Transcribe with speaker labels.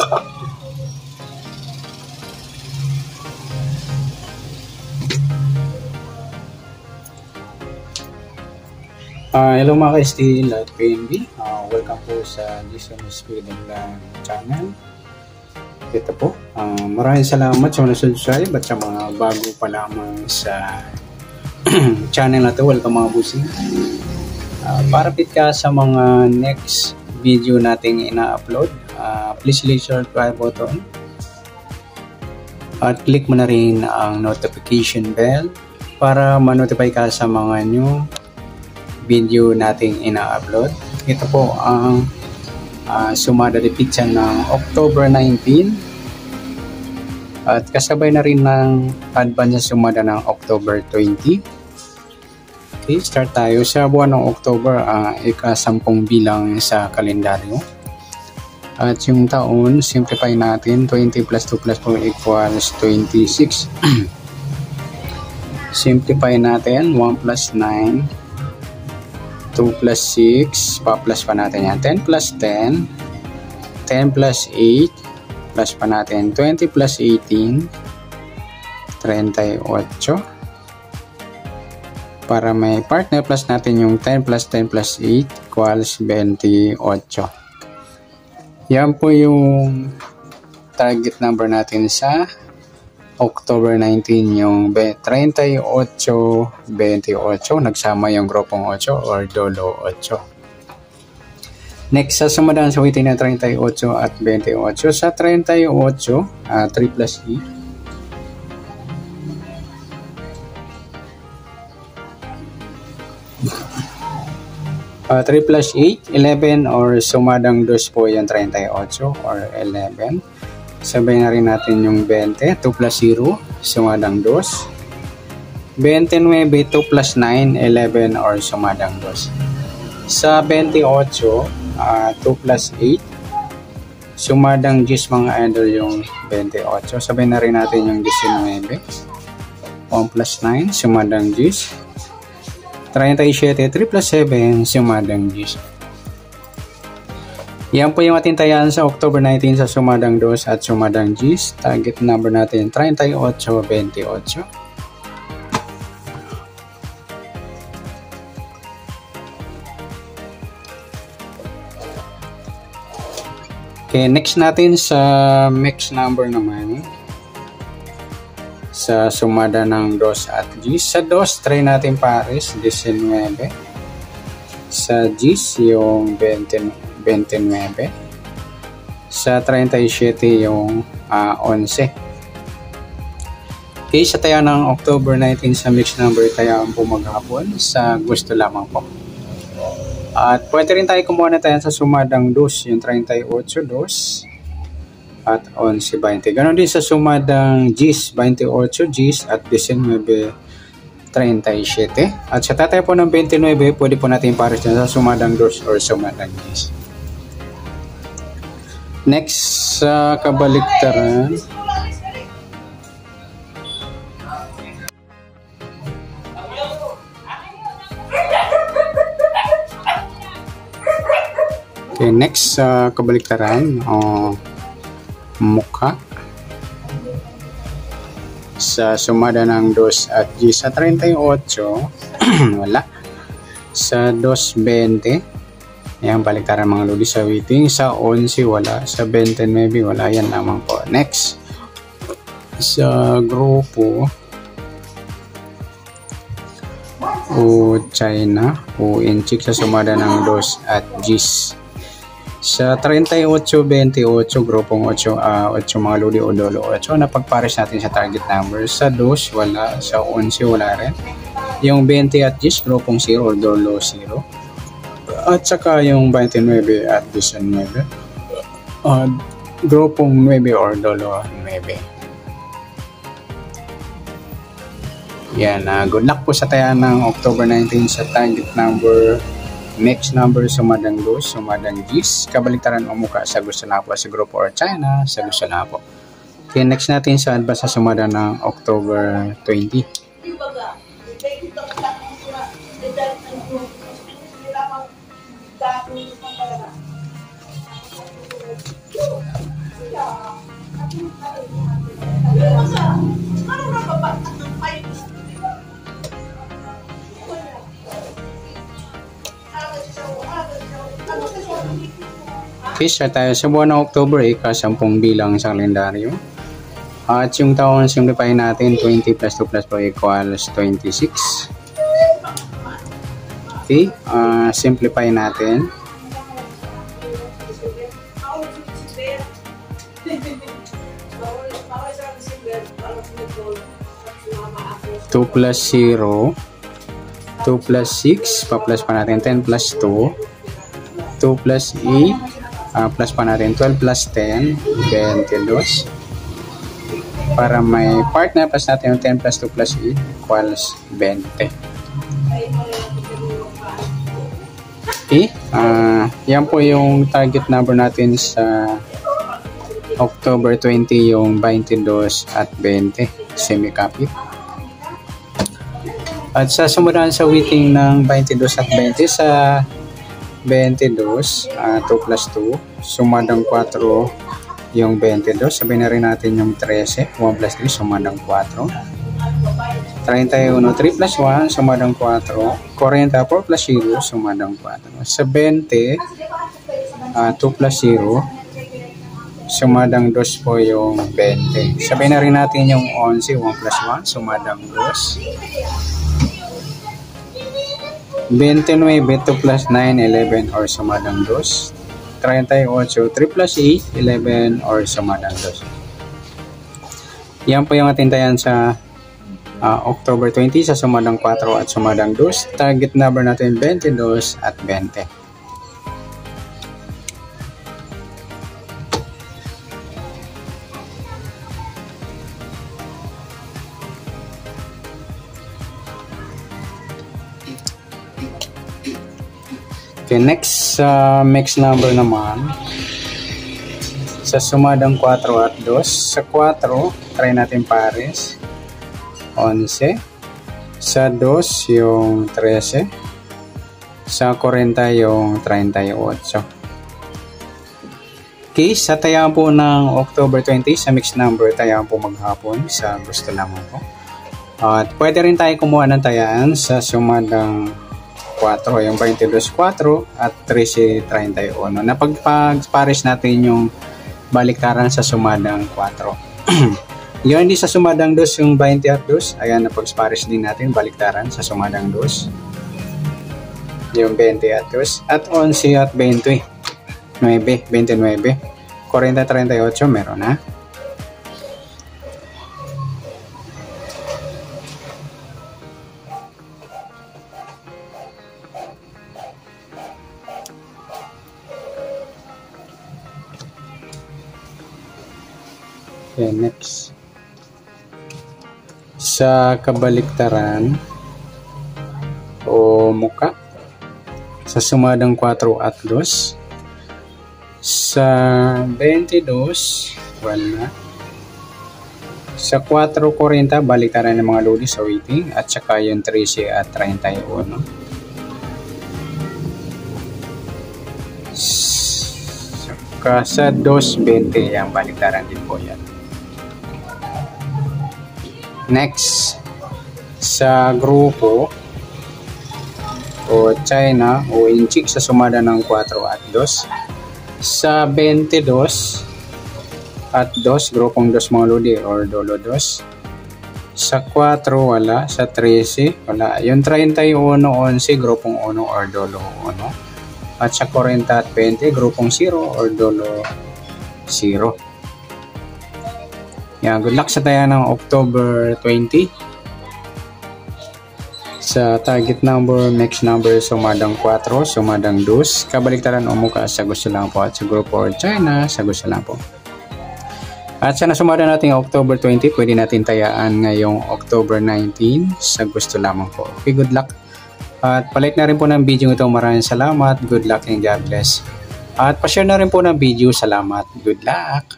Speaker 1: Hello mga ka-ST at PNB. Welcome po sa Jason Speeding Lang channel. Ito po, maraming salamat sa mga subscribe at sa mga bago pa lamang sa channel na to. Welcome mga busing. Para fit ka sa mga next video nating ina-upload, please click the subscribe button at click mo na rin ang notification bell para ma-notify ka sa mga new video nating ina-upload. Ito po ang sumada de pizza ng October 19 at kasabay na rin ng advance sumada ng October 20. Okay, start tayo sa buwan ng October, ika-10 bilang sa kalendaryo. At yung taon, simplify natin, 20 plus 2 plus 4 equals 26. Simplify natin, 1 plus 9 2 plus 6, pa-plus pa natin yan. 10 plus 10, 10 plus 8, plus pa natin. 20 plus 18, 38. Para may partner, plus natin yung 10 plus 10 plus 8 equals 28. Yan po yung target number natin sa October 19, yung 38, 28, nagsama yung grupong 8 or dolo 8. Next, sa sumadaan sa waiting na 38 at 28. Sa 38, 3 plus 8. 3 plus 8, 11 or sumadang 2 po yung 38 or 11. Sabay na rin natin yung 20, 2 plus 0, sumadang 2. 29, 2 plus 9, 11 or sumadang 2. Sa 28, 2 plus 8, sumadang 10 mga idol yung 28. Sabay na rin natin yung 19, 1 plus 9, sumadang 10. 37, 3 plus 7, sumadang 10. Yan po yung ating tayan sa October 19 sa sumadang 2 at sumadang 10. Target number natin 38, 28. Okay, next natin sa mix number naman. Sa sumada ng 2 at 10. Sa 2, try natin pares, 19. Sa 10, yung 29. Sa 37 yung 11. Okay, sa tayo ng October 19 sa mix number tayo po maghapon sa gusto lamang po. At pwede rin tayo kumuha na tayo sa sumadang 2, yung 38, 2 at 11, 20. Ganon din sa sumadang 10, 28, 10 at 19, 37. At sa tatay po ng 29, pwede po natin pares sa sumadang 2 or sumadang 10. Next, sa kabaliktaran, okay, next sa kabaliktaran, mukha sa sumada ng 2 at 10. Sa 38, wala. Sa 2.20, ayan, baliktaran mga lodi sa waiting. Sa 11, wala. Sa 29, wala. Yan naman po. Next, sa grupo, China, Inchik sa sumada ng 2 at 10. Sa 38, 28, grupong 8 mga lodi o dolo 8, napagpares natin sa target number. Sa 2, wala. Sa 11, wala rin. Yung 20 at 10, grupong 0 or dolo 0. At saka yung 29 at 19, grupong 9 or dolo 9. Yan, good luck po sa tayan ng October 19 sa target number, next number, sumadang 2, sumadang 10. Kabaliktaran o mukha sa gusto na po sa grupo or China, sa gusto na po. Okay, next natin sa advance sa sumada ng October 20. Okay, start tayo sa buwan ng October, ika-10 bilang sa kalendaryo. At yung taon, simplify natin, 20 plus 2 plus 4 equals 26. Okay, simplify natin. Two plus 0, 2 plus 6, pa-plus pa natin, 10 plus 2, 2 plus 8, plus pa natin 12 plus 10, 22. Para may part na plus natin yung 10 plus 2 plus 8 equals 20. Okay, yan po yung target number natin sa October 20, yung 22 at 20, semi-copy. At sa sumunod sa weighting ng 22 at 20 sa 22, 2 plus 2, sumadang 4 yung 22, sabihin na rin natin yung 13, 1 plus 3, sumadang 4, 31, 3 plus 1, sumadang 4, 40, 4 plus 0, sumadang 4, sa 20, 2 plus 0, sumadang 2 po yung 20, sabihin na rin natin yung 11, 1 plus 1, sumadang 2, 29, 2 plus 9, 11 or sumadang 2. 38, 3 plus 8, 11 or sumadang 2. Yan po yung atintayan sa October 20 sa sumadang 4 at sumadang 2. Target number natin 22 at 20. Okay, next mix number naman sa sumadang 4 at 2. Sa 4, try natin pares 11, sa 2 yung 13, sa 40 yung 38. Okay, sa tayaan po ng October 20 sa mix number, tayaan po maghapon sa gusto lamang po. At pwede rin tayo kumuha ng tayaan sa sumadang 4, yung 22, 4 at 13, 31. Napagpares natin yung baliktaran sa sumadang 4. Yung hindi sa sumadang 2, yung 20 at 2, ayan, napagpares din natin baliktaran sa sumadang 2. Yung 20 at 2, at 11 at 20, 29, 40, 38, meron na. Okay, next. Sa kabaliktaran o muka, sa sumadang 4 at 2, sa 22, wala. Sa 4.40, baliktaran ng mga lodi sa weighting, at saka yung 13 at 31. Saka sa 2.20, yung baliktaran din po yan. Next, sa grupo o China o Inchik sa sumada ng 4 at 2, sa 22 at 2, grupong 2 mga lodi or dolo 2, sa 4 wala, sa 13 wala, yung 31, 11, grupong 1 or dolo 1, at sa 40 at 20, grupong 0 or dolo 0. Yan, good luck sa tayo ng October 20. Sa target number, next number, sumadang 4, sumadang 2, kabaliktaran o muka sa gusto lang po, at sa grupo or China sa gusto lang po. At sa nasumada natin October 20, pwede natin tayaan ngayong October 19 sa gusto lamang po. Okay, good luck. At palike na rin po ng video ito. Maraming salamat. Good luck and God bless. At pa-share na rin po ng video. Salamat. Good luck.